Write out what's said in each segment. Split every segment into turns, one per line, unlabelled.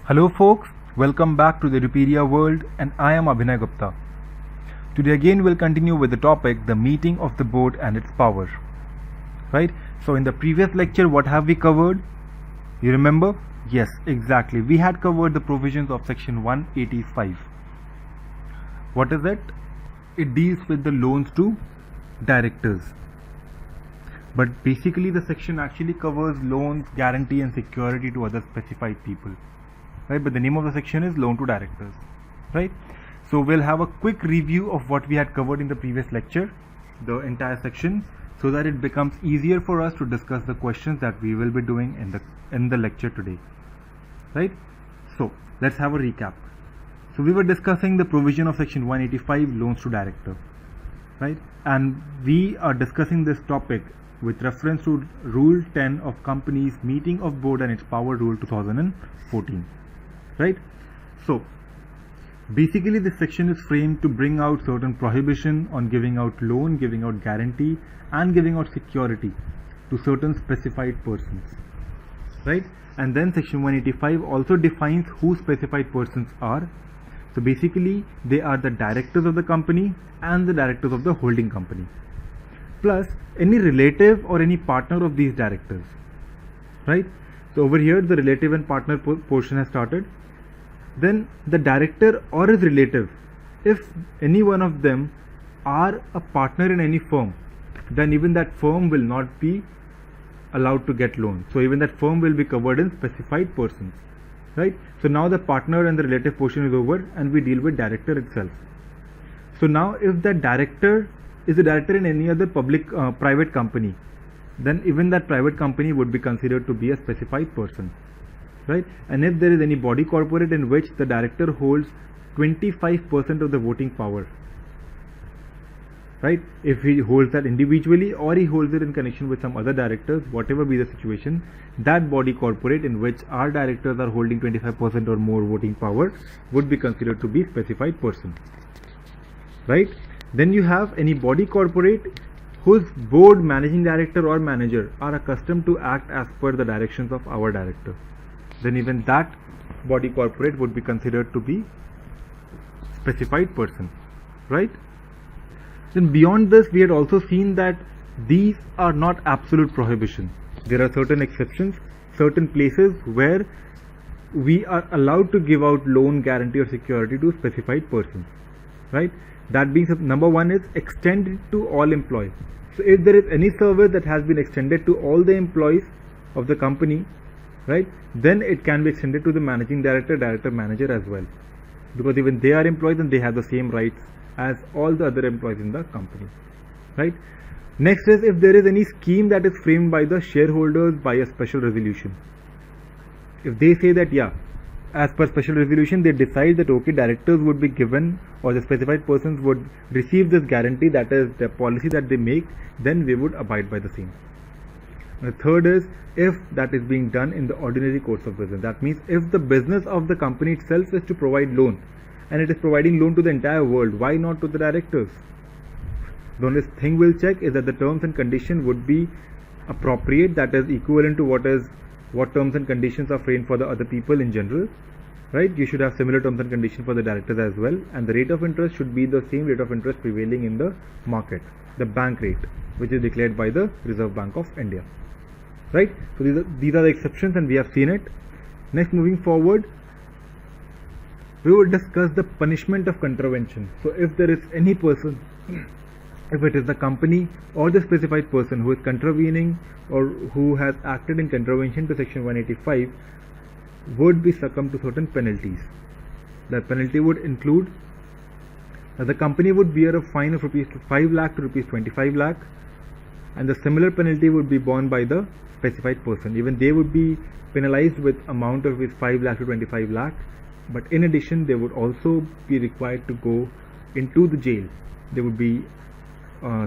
Hello folks, welcome back to the Edupedia world and I am Abhinay Gupta. Today again we'll continue with the topic the meeting of the board and its power. Right? So in the previous lecture what have we covered? You remember? Yes, exactly. We had covered the provisions of section 185. What is it? It deals with the loans to directors. But basically the section actually covers loans, guarantee and security to other specified people. Right, but the name of the section is loan to directors, right? So we'll have a quick review of what we had covered in the previous lecture, the entire section, so that it becomes easier for us to discuss the questions that we will be doing in the lecture today, right? So let's have a recap. So we were discussing the provision of section 185 loans to director, right? And we are discussing this topic with reference to Rule 10 of Companies Meeting of Board and its Power Rule 2014. Right? So basically this section is framed to bring out certain prohibition on giving out loan, giving out guarantee and giving out security to certain specified persons. Right? And then section 185 also defines who specified persons are. So basically they are the directors of the company and the directors of the holding company, plus any relative or any partner of these directors. Right? So over here the relative and partner portion has started. Then the director or his relative, if any one of them are a partner in any firm, then even that firm will not be allowed to get loan. So even that firm will be covered in specified persons, right? So now the partner and the relative portion is over and we deal with director itself. So now if that director is a director in any other private company, then even that private company would be considered to be a specified person. Right? And if there is any body corporate in which the director holds 25% of the voting power, right? If he holds that individually or he holds it in connection with some other directors, whatever be the situation, that body corporate in which our directors are holding 25% or more voting power would be considered to be specified person. Right? Then you have any body corporate whose board, managing director or manager are accustomed to act as per the directions of our director. Then even that body corporate would be considered to be specified person, right? Then beyond this we had also seen that these are not absolute prohibition. There are certain exceptions, certain places where we are allowed to give out loan, guarantee or security to specified persons, right? That being said, number one is extended to all employees. So if there is any service that has been extended to all the employees of the company, right, then it can be extended to the managing director, director, manager as well, because even they are employees and they have the same rights as all the other employees in the company, right? Next is if there is any scheme that is framed by the shareholders by a special resolution. If they say that as per special resolution they decide that okay, directors would be given or the specified persons would receive this guarantee, that is the policy that they make, then we would abide by the same. And the third is if that is being done in the ordinary course of business. That means if the business of the company itself is to provide loan and it is providing loan to the entire world, why not to the directors? The only thing we'll check is that the terms and conditions would be appropriate, that is equivalent to what terms and conditions are framed for the other people in general, right? You should have similar terms and conditions for the directors as well, and the rate of interest should be the same rate of interest prevailing in the market, the bank rate, which is declared by the Reserve Bank of India. Right? So these are the exceptions and we have seen it. Next, moving forward, we will discuss the punishment of contravention. So if there is any person, if it is the company or the specified person who is contravening or who has acted in contravention to section 185, would be succumbed to certain penalties. The penalty would include that the company would bear a fine of rupees 5 lakh to rupees 25 lakh, and the similar penalty would be borne by the specified person. Even they would be penalized with amount of 5 lakh to 25 lakh, but in addition they would also be required to go into the jail. They would be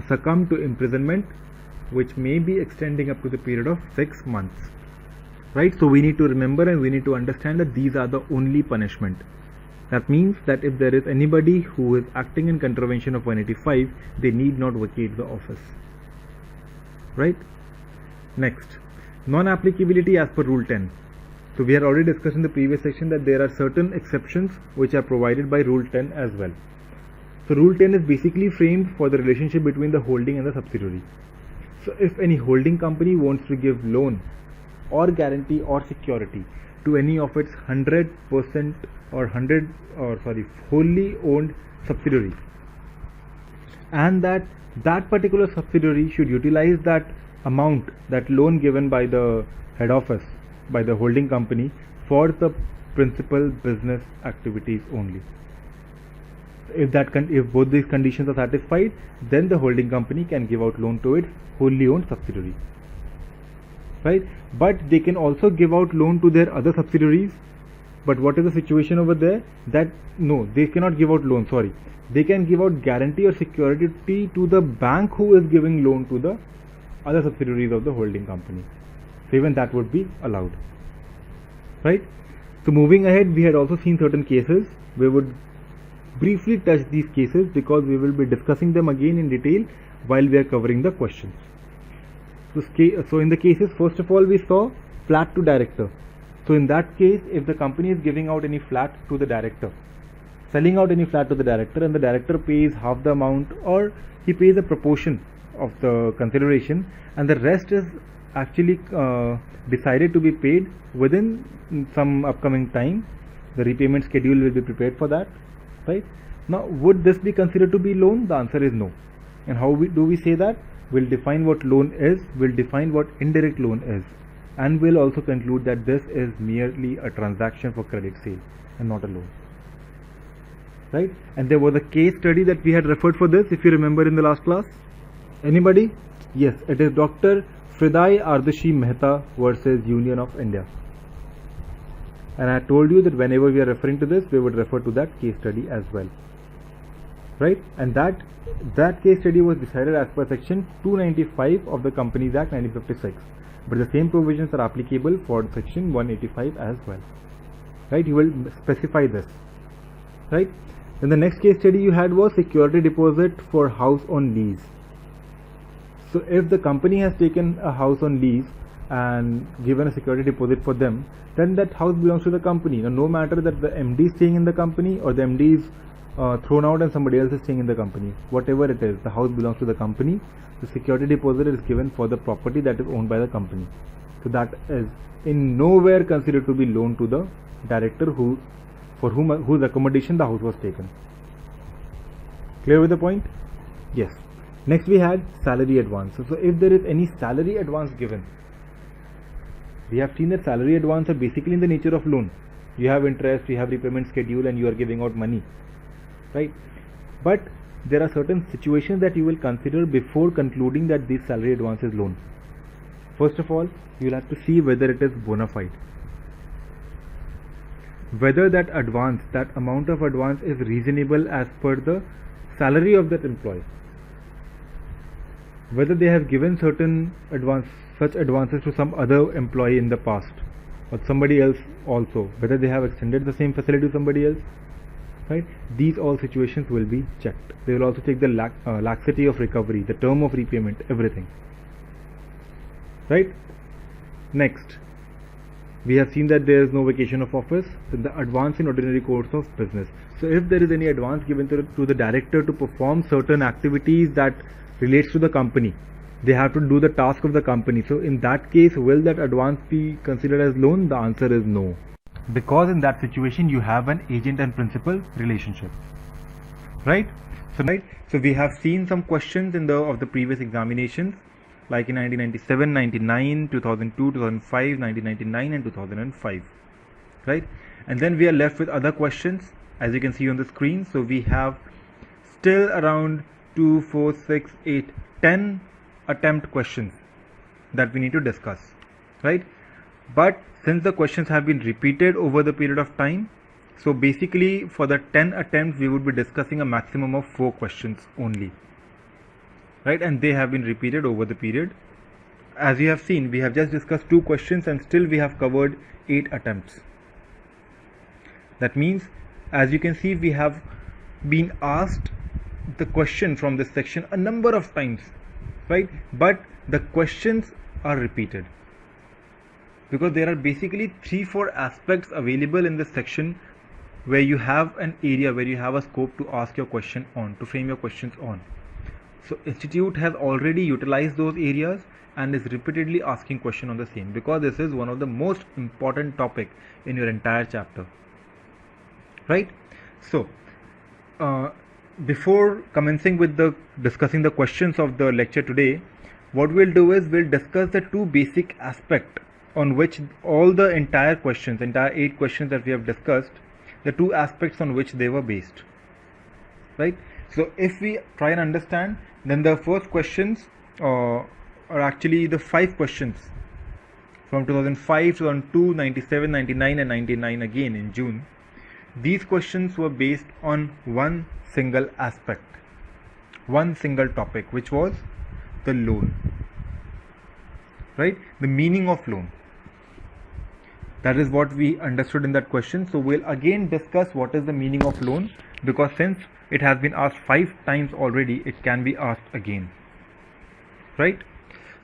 succumb to imprisonment, which may be extending up to the period of 6 months, right? So we need to remember and we need to understand that these are the only punishment. That means that if there is anybody who is acting in contravention of 185, they need not vacate the office, right? Next, non-applicability as per Rule 10. So we had already discussed in the previous section that there are certain exceptions which are provided by Rule 10 as well. So Rule 10 is basically framed for the relationship between the holding and the subsidiary. So if any holding company wants to give loan or guarantee or security to any of its 100% or wholly owned subsidiaries, and that particular subsidiary should utilize that amount, that loan given by the head office, by the holding company, for the principal business activities only. If both these conditions are satisfied, then the holding company can give out loan to its wholly owned subsidiary, right? But they can also give out loan to their other subsidiaries. But what is the situation over there? That no, they cannot give out loan. They can give out guarantee or security to the bank who is giving loan to the other subsidiaries of the holding company. So even that would be allowed, right? So moving ahead, we had also seen certain cases. We would briefly touch these cases because we will be discussing them again in detail while we are covering the questions. So in the cases, first of all, we saw flat to director. So in that case, if the company is giving out any flat to the director, selling out any flat to the director, and the director pays half the amount or he pays a proportion of the consideration, and the rest is actually decided to be paid within some upcoming time, the repayment schedule will be prepared for that, right? Now, would this be considered to be loan? The answer is no. And how do we say that? We'll define what loan is, we'll define what indirect loan is, and we'll also conclude that this is merely a transaction for credit sale and not a loan, right? And there was a case study that we had referred for this, if you remember in the last class. Anybody? Yes, it is Dr. Fridai Ardashi Mehta versus Union of India. And I told you that whenever we are referring to this, we would refer to that case study as well, right? And that case study was decided as per section 295 of the Companies Act 1956. But the same provisions are applicable for section 185 as well, right? You will specify this, right? Then the next case study you had was security deposit for house on lease. So if the company has taken a house on lease and given a security deposit for them, then that house belongs to the company. Now, no matter that the MD is staying in the company or the MD is thrown out and somebody else is staying in the company, whatever it is, the house belongs to the company. The security deposit is given for the property that is owned by the company. So that is in nowhere considered to be loan to the director whose accommodation the house was taken. Clear with the point? Yes. Next we had salary advance. So if there is any salary advance given, we have seen that salary advance are basically in the nature of loan. You have interest, you have repayment schedule, and you are giving out money, right? But there are certain situations that you will consider before concluding that this salary advance is loan. First of all, you will have to see whether it is bona fide, whether that amount of advance is reasonable as per the salary of that employee, whether they have given such advances to some other employee in the past or somebody else also, whether they have extended the same facility to somebody else, right? These all situations will be checked. They will also check the laxity of recovery, the term of repayment, everything, right? Next, we have seen that there is no vacation of office, then the advance in ordinary course of business. So if there is any advance given to the director to perform certain activities that relates to the company, they have to do the task of the company. So in that case, will that advance be considered as loan? The answer is no, because in that situation you have an agent and principal relationship, right? So we have seen some questions of the previous examinations, like in 1997, 99, 2002, 2005, 1999 and 2005, right? And then we are left with other questions, as you can see on the screen. So we have still around 2, 4, 6, 8, 10 attempt questions that we need to discuss, right? But since the questions have been repeated over the period of time, so basically for the 10 attempts we would be discussing a maximum of 4 questions only, right? And they have been repeated over the period. As you have seen, we have just discussed 2 questions and still we have covered 8 attempts. That means, as you can see, we have been asked the question from this section a number of times, right? But the questions are repeated. because there are basically 3-4 aspects available in this section where you have an area, where you have a scope to ask your question on, to frame your questions on. So institute has already utilized those areas and is repeatedly asking question on the same, because this is one of the most important topic in your entire chapter, right? So before commencing with the discussing the questions of the lecture today, what we'll do is we'll discuss the two basic aspects on which all the entire 8 questions that we have discussed, the two aspects on which they were based, right? So if we try and understand, then the first questions are actually the 5 questions from 2005, 2002, 97, 99 and 99 again in June. These questions were based on one single aspect, one single topic, which was the loan, right? The meaning of loan. That is what we understood in that question. So we'll again discuss what is the meaning of loan, because since it has been asked 5 times already, it can be asked again, right?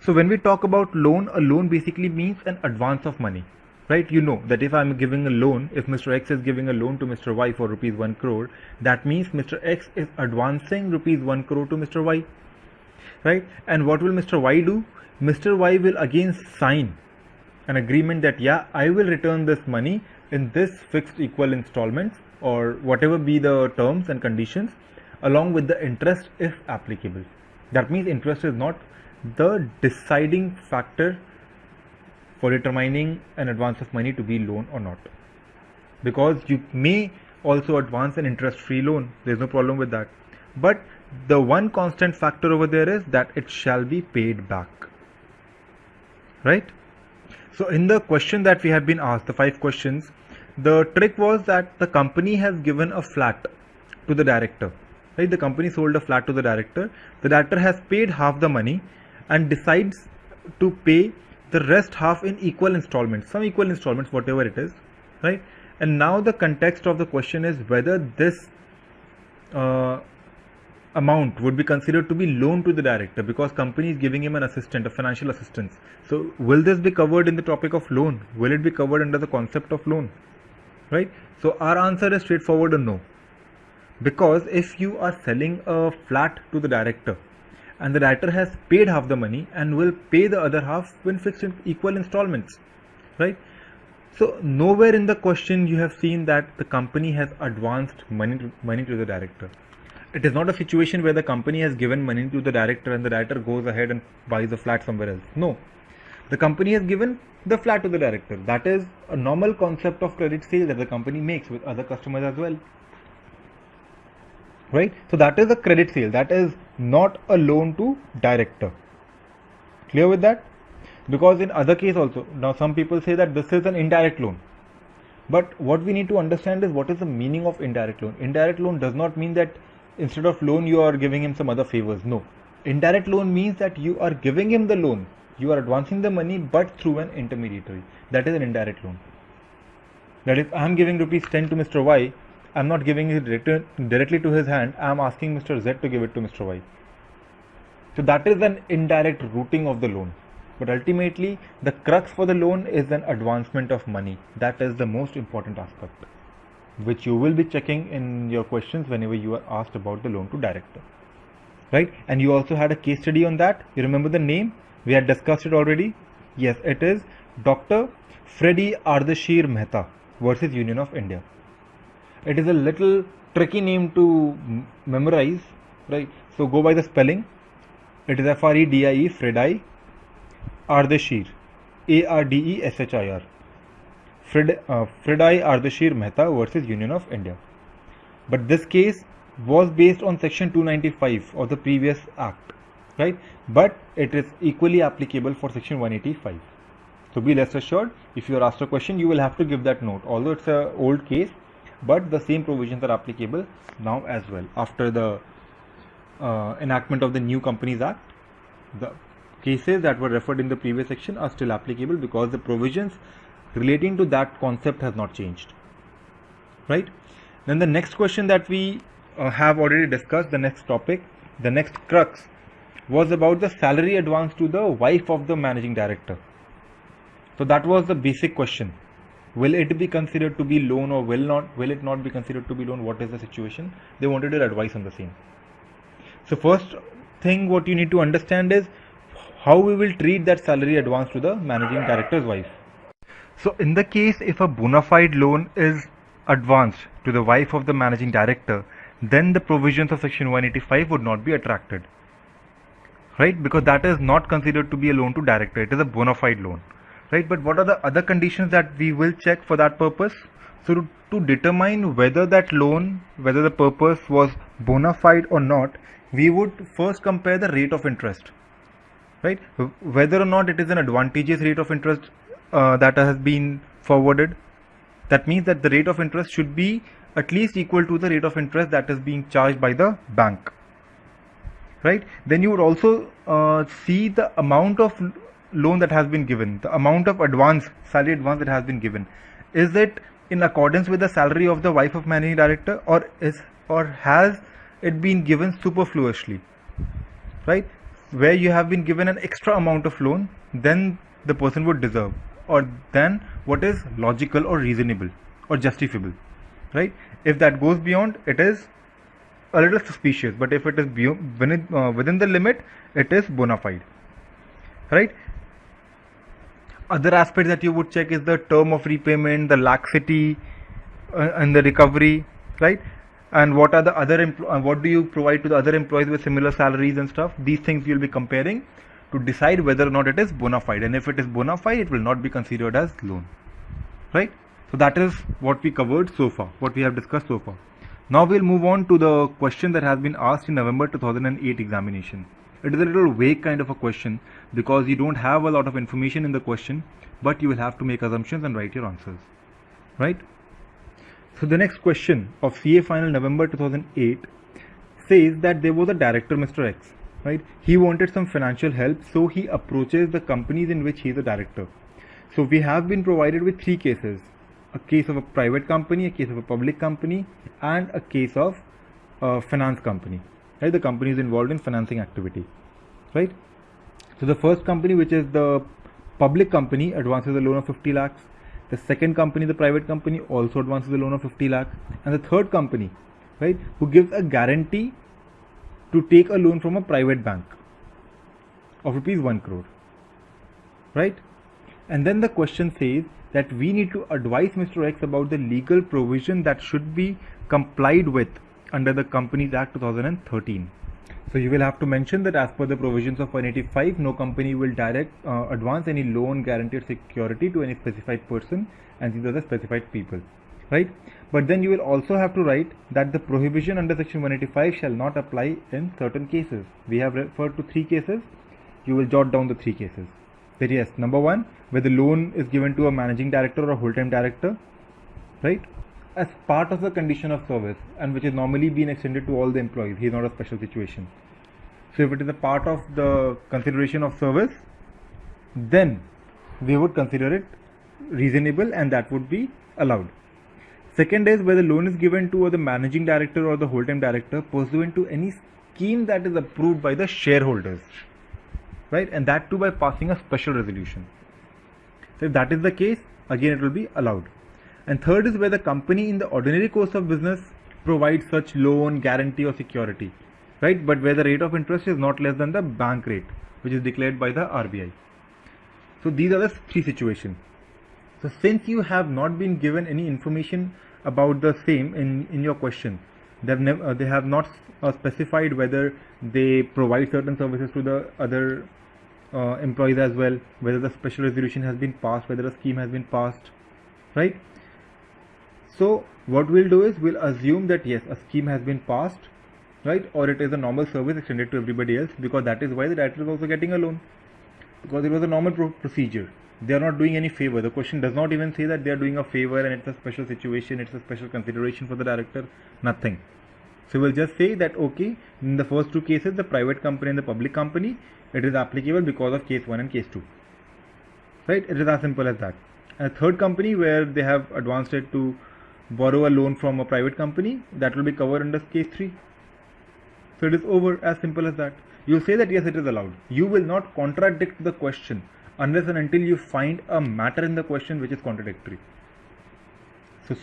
So when we talk about loan, a loan basically means an advance of money, right? You know that if I'm giving a loan, if Mr. X is giving a loan to Mr. Y for rupees 1 crore, that means Mr. X is advancing rupees 1 crore to Mr. Y, right? And what will Mr. Y do? Mr. Y will again sign an agreement that, yeah, I will return this money in this fixed equal installments, or whatever be the terms and conditions, along with the interest if applicable. That means interest is not the deciding factor for determining an advance of money to be loan or not, because you may also advance an interest-free loan. There is no problem with that, but the one constant factor over there is that it shall be paid back, right? So in the question that we have been asked, the 5 questions, the trick was that the company has given a flat to the director, right? The company sold a flat to the director. The director has paid half the money and decides to pay the rest half in equal installments, some equal installments, whatever it is, right? And now the context of the question is whether this amount would be considered to be loan to the director, because company is giving him an assistant, a financial assistance. So will this be covered in the topic of loan? Will it be covered under the concept of loan, right? So our answer is straightforward, a no, because if you are selling a flat to the director and the director has paid half the money and will pay the other half when fixed in equal installments, right? So nowhere in the question you have seen that the company has advanced money to the director. It is not a situation where the company has given money to the director and the director goes ahead and buys a flat somewhere else. No, the company has given the flat to the director. That is a normal concept of credit sale that the company makes with other customers as well, right? So that is a credit sale. That is not a loan to director. Clear with that? Because in other case also, now some people say that this is an indirect loan. But what we need to understand is what is the meaning of indirect loan. Indirect loan does not mean that instead of loan you are giving him some other favors. No. Indirect loan means that you are giving him the loan. You are advancing the money but through an intermediary. That is an indirect loan. That if I am giving rupees 10 to Mr. Y, I am not giving it directly to his hand. I am asking Mr. Z to give it to Mr. Y. So that is an indirect routing of the loan. But ultimately, the crux for the loan is an advancement of money. That is the most important aspect, which you will be checking in your questions whenever you are asked about the loan to director, right? And you also had a case study on that. You remember the name? We had discussed it already. Yes, it is Dr. Freddie Ardeshir Mehta versus Union of India. It is a little tricky name to memorize, right? So go by the spelling. It is F-R-E-D-I-E, Freddie Ardeshir, A-R-D-E-S-H-I-R. Freddie Ardeshir Mehta versus Union of India. But this case was based on section 295 of the previous act, right? But it is equally applicable for section 185. So be rest assured, if you are asked a question, you will have to give that note. Although it's an old case, but the same provisions are applicable now as well. After the enactment of the new Companies Act, the cases that were referred in the previous section are still applicable because the provisions relating to that concept has not changed, right? Then the next question that we have already discussed, the next topic, the next crux was about the salary advance to the wife of the managing director. So that was the basic question. Will it be considered to be loan or will it not be considered to be loan? What is the situation? They wanted your advice on the same. So first thing what you need to understand is how we will treat that salary advance to the managing director's wife. So in the case if a bona fide loan is advanced to the wife of the managing director, then the provisions of section 185 would not be attracted, right? Because that is not considered to be a loan to director, it is a bona fide loan, right? But what are the other conditions that we will check for that purpose? So to determine whether that loan, whether the purpose was bona fide or not, we would first compare the rate of interest, right? Whether or not it is an advantageous rate of interest that has been forwarded. That means that the rate of interest should be at least equal to the rate of interest that is being charged by the bank, right? Then you would also see the amount of loan that has been given, the amount of salary advance that has been given. Is it in accordance with the salary of the wife of managing director, or has it been given superfluously, right? Where you have been given an extra amount of loan than the person would deserve, or than what is logical or reasonable or justifiable, right? If that goes beyond, it is a little suspicious, but if it is within the limit, it is bona fide, right? Other aspects that you would check is the term of repayment, the laxity and the recovery, right? And what are the other what do you provide to the other employees with similar salaries and stuff? These things you'll be comparing to decide whether or not it is bona fide, and if it is bona fide, it will not be considered as loan, right? So that is what we covered so far, what we have discussed so far. Now we'll move on to the question that has been asked in November 2008 examination. It is a little vague kind of a question because you don't have a lot of information in the question, but you will have to make assumptions and write your answers, right? So the next question of CA final November 2008 says that there was a director, Mr. X, right? He wanted some financial help, so he approaches the companies in which he is a director. So we have been provided with three cases: a case of a private company, a case of a public company, and a case of a finance company, right? The company is involved in financing activity, right? So the first company, which is the public company, advances a loan of 50 lakhs. The second company, the private company, also advances a loan of 50 lakhs. And the third company, right, who gives a guarantee to take a loan from a private bank of rupees 1 crore, right? And then the question says that we need to advise Mr. X about the legal provision that should be complied with under the Companies Act 2013. So you will have to mention that as per the provisions of 185, no company will advance any loan, guaranteed security to any specified person, and these are the specified people, right? But then you will also have to write that the prohibition under section 185 shall not apply in certain cases. We have referred to three cases. You will jot down the three cases. That yes, number one, where the loan is given to a managing director or whole-time director, right, as part of the condition of service, and which is normally being extended to all the employees. He is not a special situation. So if it is a part of the consideration of service, then we would consider it reasonable and that would be allowed. Second is where the loan is given to the managing director or the whole-time director pursuant to any scheme that is approved by the shareholders, right? And that too by passing a special resolution. So if that is the case, again it will be allowed. And third is where the company in the ordinary course of business provides such loan, guarantee or security, right? But where the rate of interest is not less than the bank rate, which is declared by the RBI. So these are the three situations. So since you have not been given any information about the same in your question, they have not specified whether they provide certain services to the other employees as well, whether the special resolution has been passed, whether a scheme has been passed, right? So what we'll do is we'll assume that yes, a scheme has been passed, right, or it is a normal service extended to everybody else, because that is why the director is also getting a loan, because it was a normal procedure. They are not doing any favor. The question does not even say that they are doing a favor and it's a special situation, it's a special consideration for the director, nothing. So we'll just say that okay, in the first two cases, the private company and the public company, it is applicable because of case 1 and case 2, right? It is as simple as that. And a third company where they have advanced it to borrow a loan from a private company, that will be covered under case 3. So it is over, as simple as that. You say that yes, it is allowed. You will not contradict the question unless and until you find a matter in the question which is contradictory.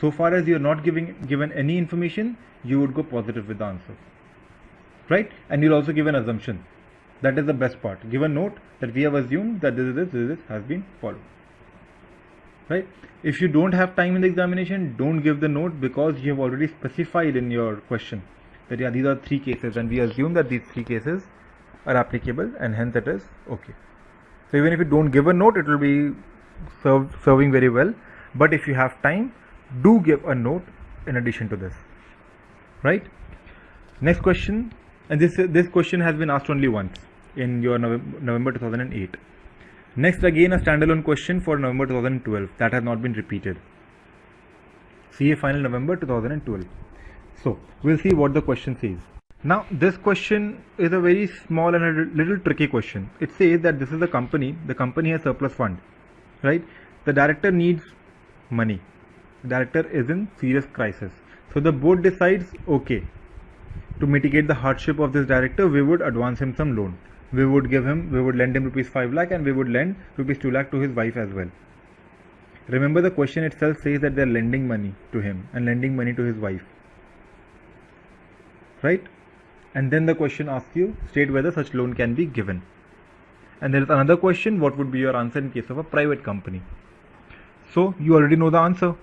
So far as you are not given any information, you would go positive with the answer, right? And you'll also give an assumption. That is the best part. Give a note that we have assumed that this has been followed, right? If you don't have time in the examination, don't give the note, because you have already specified in your question that yeah, these are 3 cases and we assume that these 3 cases are applicable, and hence it is okay. So even if you don't give a note, it will be serving very well. But if you have time, do give a note in addition to this, right? Next question, and this question has been asked only once in your November 2008. Next, again a standalone question for November 2012 that has not been repeated. CA final November 2012. So we'll see what the question says. Now this question is a very small and a little tricky question. It says that this is a company. The company has surplus fund, right? The director needs money. The director is in serious crisis. So the board decides, okay, to mitigate the hardship of this director, we would advance him some loan. We would lend him rupees 5 lakh and we would lend rupees 2 lakh to his wife as well. Remember, the question itself says that they are lending money to him and lending money to his wife, right? And then the question asks you, state whether such loan can be given. And there is another question, what would be your answer in case of a private company? So you already know the answer.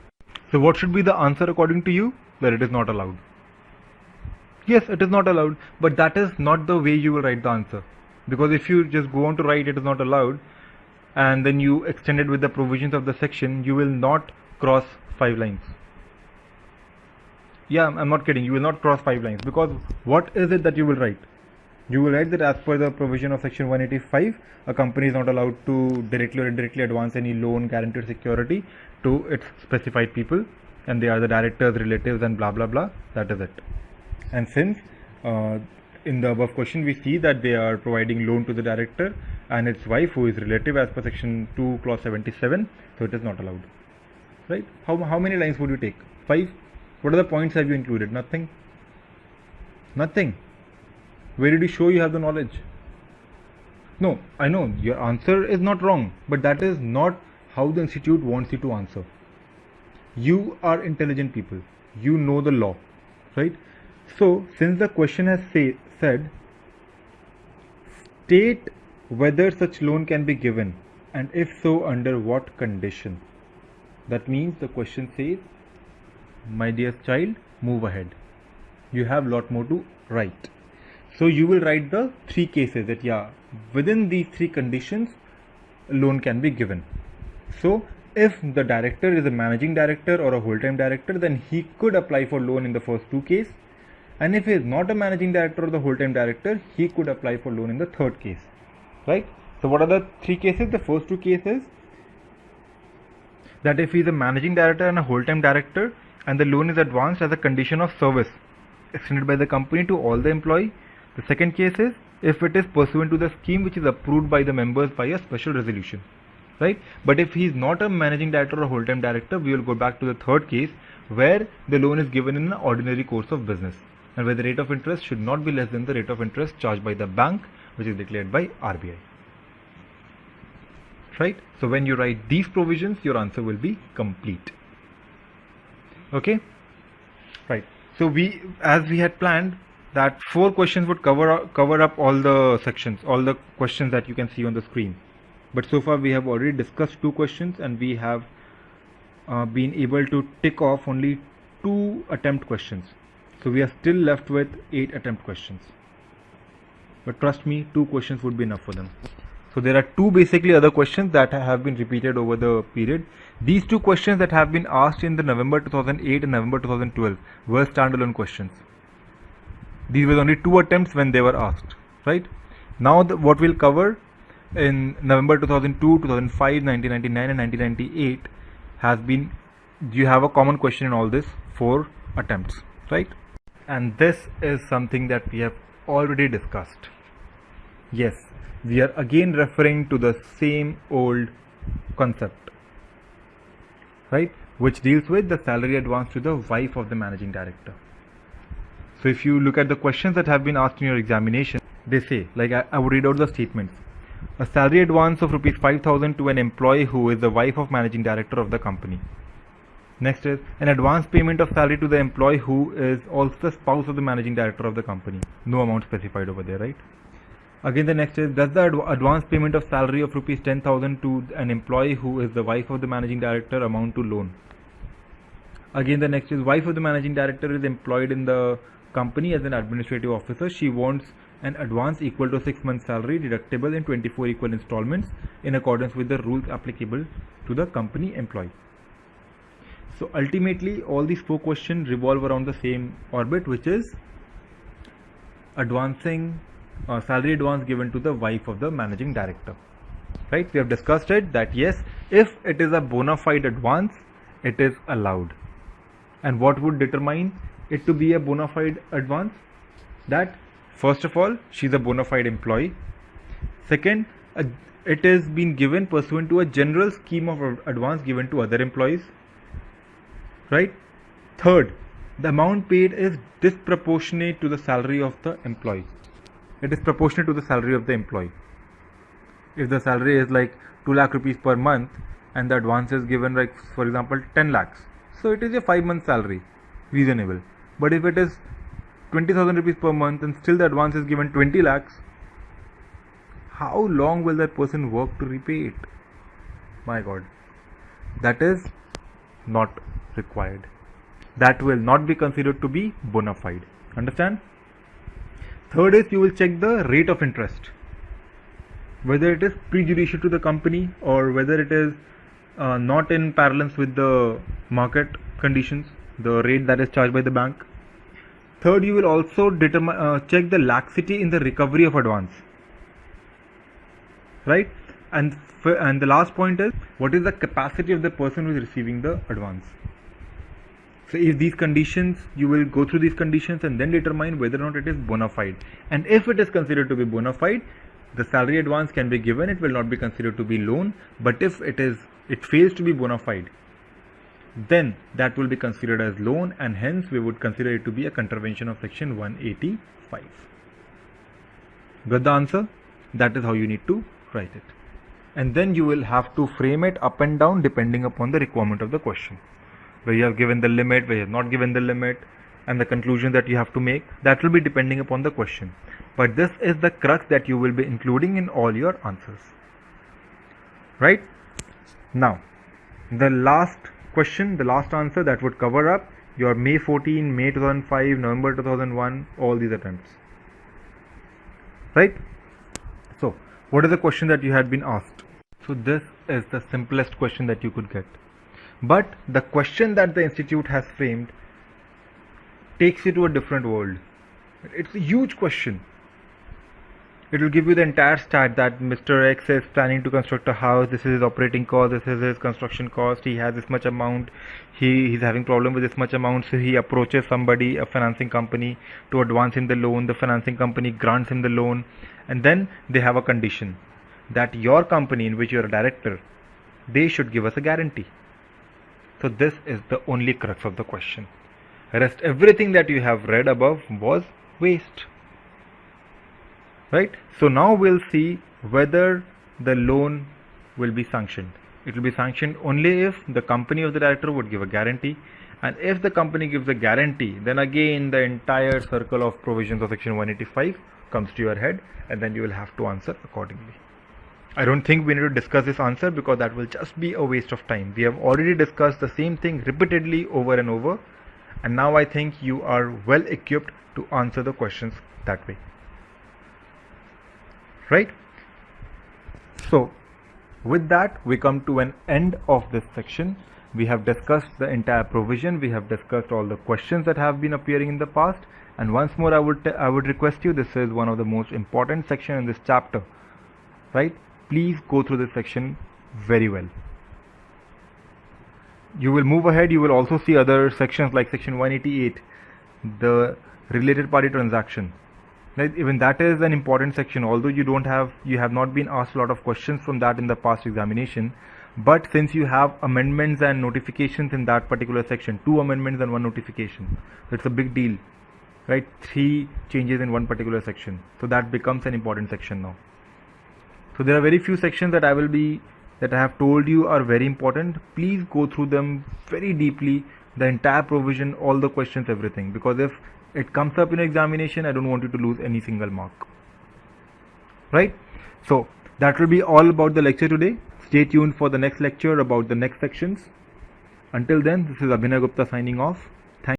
So what should be the answer according to you? That it is not allowed. Yes, it is not allowed, but that is not the way you will write the answer. Because if you just go on to write it is not allowed and then you extend it with the provisions of the section, you will not cross 5 lines. Yeah, I'm not kidding, you will not cross 5 lines, because what is it that you will write? You will write that as per the provision of section 185, a company is not allowed to directly or indirectly advance any loan, guaranteed security to its specified people, and they are the directors, relatives and blah blah blah. That is it. And since in the above question we see that they are providing loan to the director and its wife who is relative as per section 2 clause 77, so it is not allowed, right? How many lines would you take? 5? What are the points have you included? Nothing. Where did you show you have the knowledge? No, I know your answer is not wrong, but that is not how the institute wants you to answer. You are intelligent people, you know the law, right? So since the question has said state whether such loan can be given, and if so under what condition, that means the question says, my dear child, move ahead. You have lot more to write. So you will write the 3 cases that yeah, within these 3 conditions loan can be given. So if the director is a managing director or a whole-time director, then he could apply for loan in the first 2 cases. And if he is not a managing director or the whole-time director, he could apply for loan in the 3rd case, right? So what are the 3 cases? The first 2 cases, that if he is a managing director and a whole-time director and the loan is advanced as a condition of service extended by the company to all the employee. The second case is if it is pursuant to the scheme which is approved by the members by a special resolution, right? But if he is not a managing director or whole-time director, we will go back to the 3rd case where the loan is given in an ordinary course of business and where the rate of interest should not be less than the rate of interest charged by the bank, which is declared by RBI, right? So when you write these provisions, your answer will be complete. Okay, right? So as we had planned that 4 questions would cover up all the sections, all the questions that you can see on the screen. But so far we have already discussed 2 questions and we have been able to tick off only 2 attempt questions. So we are still left with 8 attempt questions. But trust me, 2 questions would be enough for them. So there are 2 basically other questions that have been repeated over the period. These 2 questions that have been asked in the November 2008 and November 2012 were standalone questions. These were only 2 attempts when they were asked, right? Now what we'll cover in November 2002, 2005, 1999 and 1998 has been, you have a common question in all this 4 attempts, right? And this is something that we have already discussed. Yes, we are again referring to the same old concept, right? Which deals with the salary advance to the wife of the managing director. So if you look at the questions that have been asked in your examination, they say, like I would read out the statements. A salary advance of rupees 5,000 to an employee who is the wife of managing director of the company. Next is an advance payment of salary to the employee who is also the spouse of the managing director of the company. No amount specified over there, right? Again, the next is, does the advance payment of salary of rupees 10,000 to an employee who is the wife of the managing director amount to loan? Again, the next is, wife of the managing director is employed in the company as an administrative officer. She wants an advance equal to 6 months salary deductible in 24 equal installments in accordance with the rules applicable to the company employee. So ultimately all these 4 questions revolve around the same orbit, which is advancing salary advance given to the wife of the managing director. Right? We have discussed it that yes, if it is a bona fide advance, it is allowed. And what would determine it to be a bona fide advance? That first of all, she is a bona fide employee. Second, it is been given pursuant to a general scheme of advance given to other employees. Right? Third, the amount paid is disproportionate to the salary of the employee. It is proportionate to the salary of the employee. If the salary is like 2 lakh rupees per month and the advance is given like, for example, 10 lakhs, so it is a 5-month salary, reasonable. But if it is 20,000 rupees per month and still the advance is given 20 lakhs, how long will that person work to repay it? My God, that is not required. That will not be considered to be bona fide. Understand? Third is, you will check the rate of interest, whether it is prejudicial to the company or whether it is not in parallel with the market conditions, the rate that is charged by the bank. Third, you will also check the laxity in the recovery of advance. Right? And the last point is, what is the capacity of the person who is receiving the advance. So if these conditions, you will go through these conditions and then determine whether or not it is bona fide. And if it is considered to be bona fide, the salary advance can be given. It will not be considered to be loan. But if it fails to be bona fide, then that will be considered as loan, and hence we would consider it to be a contravention of section 185. Got the answer? That is how you need to write it. And then you will have to frame it up and down depending upon the requirement of the question. Where you have given the limit, where you have not given the limit, and the conclusion that you have to make, that will be depending upon the question. But this is the crux that you will be including in all your answers. Right? Now, the last question, the last answer that would cover up your May 14, May 2005, November 2001, all these attempts. Right? So, what is the question that you had been asked? So, this is the simplest question that you could get. But the question that the institute has framed takes you to a different world. It's a huge question. It will give you the entire stat that Mr. X is planning to construct a house, this is his operating cost, this is his construction cost, he has this much amount, he's having problem with this much amount, so he approaches somebody, a financing company, to advance him the loan, the financing company grants him the loan, and then they have a condition that your company in which you are a director, they should give us a guarantee. So this is the only crux of the question. Rest everything that you have read above was waste. Right? So now we'll see whether the loan will be sanctioned. It will be sanctioned only if the company of the director would give a guarantee, and if the company gives a guarantee, then again the entire circle of provisions of section 185 comes to your head, and then you will have to answer accordingly. I don't think we need to discuss this answer because that will just be a waste of time. We have already discussed the same thing repeatedly over and over, and now I think you are well equipped to answer the questions that way. Right? So with that we come to an end of this section. We have discussed the entire provision, we have discussed all the questions that have been appearing in the past, and once more I would request you, this is one of the most important section in this chapter. Right? Please go through this section very well. You will move ahead, you will also see other sections like section 188, the related party transaction. Right? Even that is an important section, although you have not been asked a lot of questions from that in the past examination, but since you have amendments and notifications in that particular section, 2 amendments and 1 notification, so it's a big deal, right? 3 changes in one particular section, so that becomes an important section now. So there are very few sections that I have told you are very important. Please go through them very deeply, the entire provision, all the questions, everything, because if it comes up in examination, I don't want you to lose any single mark. Right? So that will be all about the lecture today. Stay tuned for the next lecture about the next sections. Until then, this is Abhinay Gupta signing off.